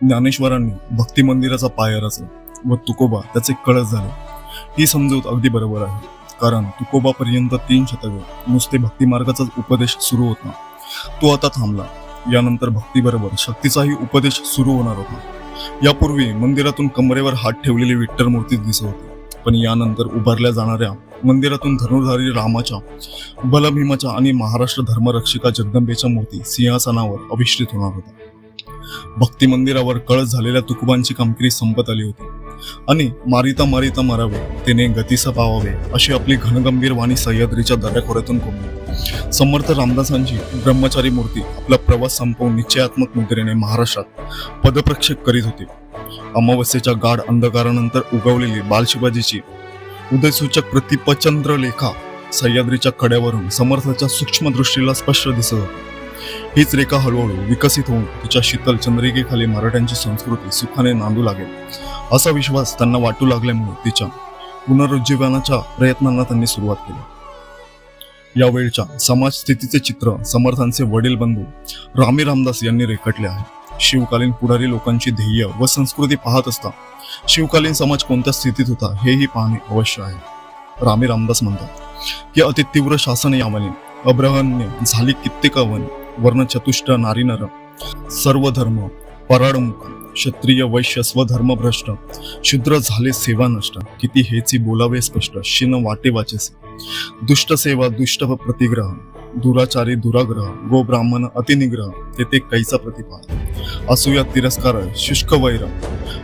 ज्ञानेश्वरांनी भक्ती मंदिराचा पाया रचला व तुकोबा त्याचे कळस झाले. ही समजूत अगदी बरोबर आहे, कारण तुकोबापर्यंत 3 शतके नुसते भक्ती मार्गाचाच उपदेश सुरू होता. तो आता थांबला. यानंतर भक्तीबरोबर शक्तीचाही उपदेश सुरू होणार होता. यापूर्वी मंदिरातून कमरेवर हात ठेवलेली विठ्ठल मूर्ती दिसत होती, पण यानंतर उभारल्या जाणाऱ्या मंदिरातून धनुर्धारी रामाच्या, बलभीमाच्या आणि महाराष्ट्र धर्मरक्षिका जगदंबेच्या मूर्ती सिंहासनावर अभिषेक होणार होता. भक्ती मंदिरावर कळस झालेल्या तुकोबांची कामगिरी संपत आली होती आणि मारिता मारिता मरावे त्याने गतीस पावावे अशी आपली घनगंभीर वाणी सह्याद्रीच्या दऱ्याखोऱ्यातून कोंबली. समर्थ रामदासांची ब्रह्मचारी मूर्ती आपला प्रवास संपवून निश्चयात्मक मुद्रेने महाराष्ट्रात पदप्रक्षेप करीत होती. अमावस्येच्या गाढ अंधकारानंतर उगवलेली बालशिवाजीची उदयसूचक प्रतिपचंद्रलेखा सह्याद्रीच्या कड्यावरून समर्थाच्या सूक्ष्म दृष्टीला स्पष्ट दिसत होती. हीच रेखा हळूहळू विकसित होऊन तिच्या शीतल चंद्रिकेखाली मराठ्यांची संस्कृती सुखाने नांदू लागेल असा विश्वास त्यांना वाटू लागल्यामुळे तिच्या पुनरुज्जीवनाच्या प्रयत्नांना त्यांनी सुरुवात केली. यावेळच्या समाज स्थितीचे चित्र समर्थांचे वडील बंधू रामी रामदास यांनी रेखाटले आहे. शिवकालीन पुढारी लोकांची ध्येय व संस्कृती पाहत असता शिवकालीन समाज कोणत्या स्थितीत होता हेही पाहणे अवश्य आहे. रामी रामदास म्हणतात की अति तीव्र शासन यावने अब्रहण्य झाली कित्येक वन वर्णचतुष्ट नारी नर सर्व धर्म पराडमुख क्षत्रिय वैश्य स्वधर्म भ्रष्ट शूद्र झाले सेवा नष्ट किती हेची बोलावे स्पष्ट शिन वाटे वाचेसे दुष्ट सेवा दुष्ट प्रतिग्रह दुराचारी दुराग्रह गो ब्राह्मण अतिनिग्रह तेथे कैसा प्रतिभा असूया तिरस्कार शुष्क वैर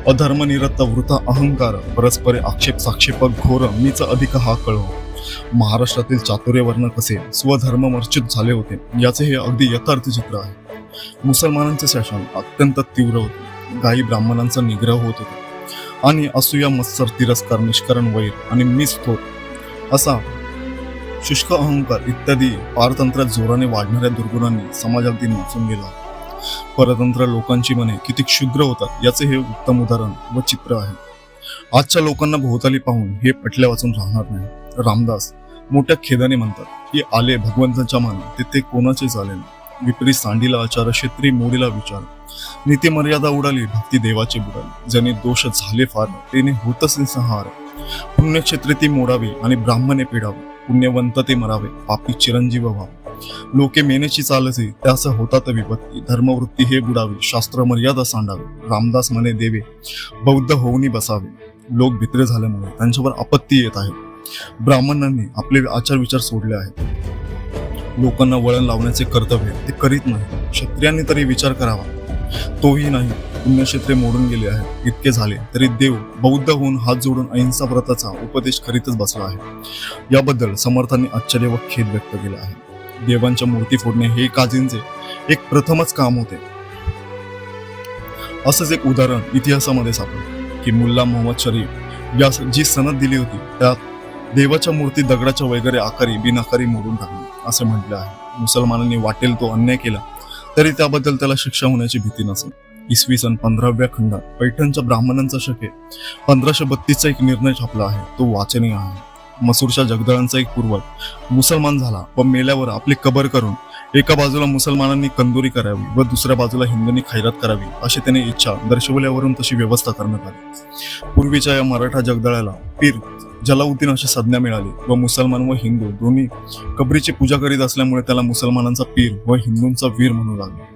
अधर्म निरत वृथा अहंकार परस्परे आक्षेप साक्षेप घोर मीच अधिक हा कळव. महाराष्ट्रातील चातुर्य वर्ण कसे स्वधर्म मर्चित झाले होते याचे हे अगदी यथार्थ चित्र आहे. मुसलमानांचे शासन अत्यंत तीव्र होते, गायी ब्राह्मणांचा निग्रह होत होता आणि असूया मत्सर तिरस्कार निष्करण वैर आणि मीच थोर असा शुष्क अहंकार इत्यादी पारतंत्र्यात जोराने वाढणाऱ्या दुर्गुणांनी समाज अगदी नाचून गेला. परतंत्र लोकांची मने किती क्षुद्र होतात याचे हे उत्तम उदाहरण व चित्र आहे. आजच्या लोकांना भोवताली पाहून हे पटल्या वाचून राहणार नाही. रामदास मोठ्या खेदाने म्हणतात की आले भगवंताच्या मान तेथे कोणाचे चालेल. विपरीत सांडीला आचार क्षेत्री मोडीला विचार नीती मर्यादा उडाली भक्ती देवाची बुडाली ज्याने दोष झाले फार तेने होतच संहार पुण्यक्षेत्री ती मोडावी आणि ब्राह्मणे पिडावे पुण्यवंत ते मरावे पापी चिरंजीव व्हावे लोके मेनेची चालसे त्यास होतात विपत्ती धर्मवृत्ती हे बुडावे शास्त्र मर्यादा सांडावे. रामदास म्हणे देवे बौद्ध होऊनी बसावे. लोक भित्रे झाल्यामुळे त्यांच्यावर आपत्ती येत आहे. ब्राह्मणांनी आपले आचार विचार सोडले आहेत. लोकांना वळण लावण्याचे कर्तव्य ते करीत नाही. क्षत्रियांनी तरी विचार करावा, तोही नाही. पुण्यक्षेत्रे मोडून गेले आहेत. इतके झाले तरी देव बौद्ध होऊन हात जोडून अहिंसा व्रताचा उपदेश करीतच बसला आहे. याबद्दल समर्थांनी आश्चर्य व खेद व्यक्त केला आहे. देवांच्या मूर्ती फोडणे हे काजींचे एक प्रथमच काम होते. असंच एक उदाहरण इतिहासामध्ये सापडते की मुल्ला मोहम्मद शरीफ या जी सनद दिली होती त्यात देवाच्या मूर्ती दगडाच्या वगैरे आकारी बिनाकारी मोडून टाकली असे म्हटले आहे. मुसलमानांनी वाटेल तो अन्याय केला तरी त्याबद्दल त्याला शिक्षा होण्याची भीती नसेल. इसवी सन 15व्या खंडात पैठणच्या ब्राह्मणांचा शके 1532चा एक निर्णय छापला आहे. तो वाचनीय आहे. मसूरच्या जगदळांचा एक पूर्वज मुसलमान झाला व मेल्यावर आपली कबर करून एका बाजूला मुसलमानांनी कंदुरी करावी व दुसऱ्या बाजूला हिंदूंनी खैरात करावी अशी त्याने इच्छा दर्शवल्यावरून तशी व्यवस्था करण्यात आली. पूर्वीच्या या मराठा जगदळाला पीर जलाउद्दीन अशी संज्ञा मिळाली व मुसलमान व हिंदू दोन्ही कबरीची पूजा करीत असल्यामुळे त्याला मुसलमानांचा पीर व हिंदूंचा वीर म्हणू लागले.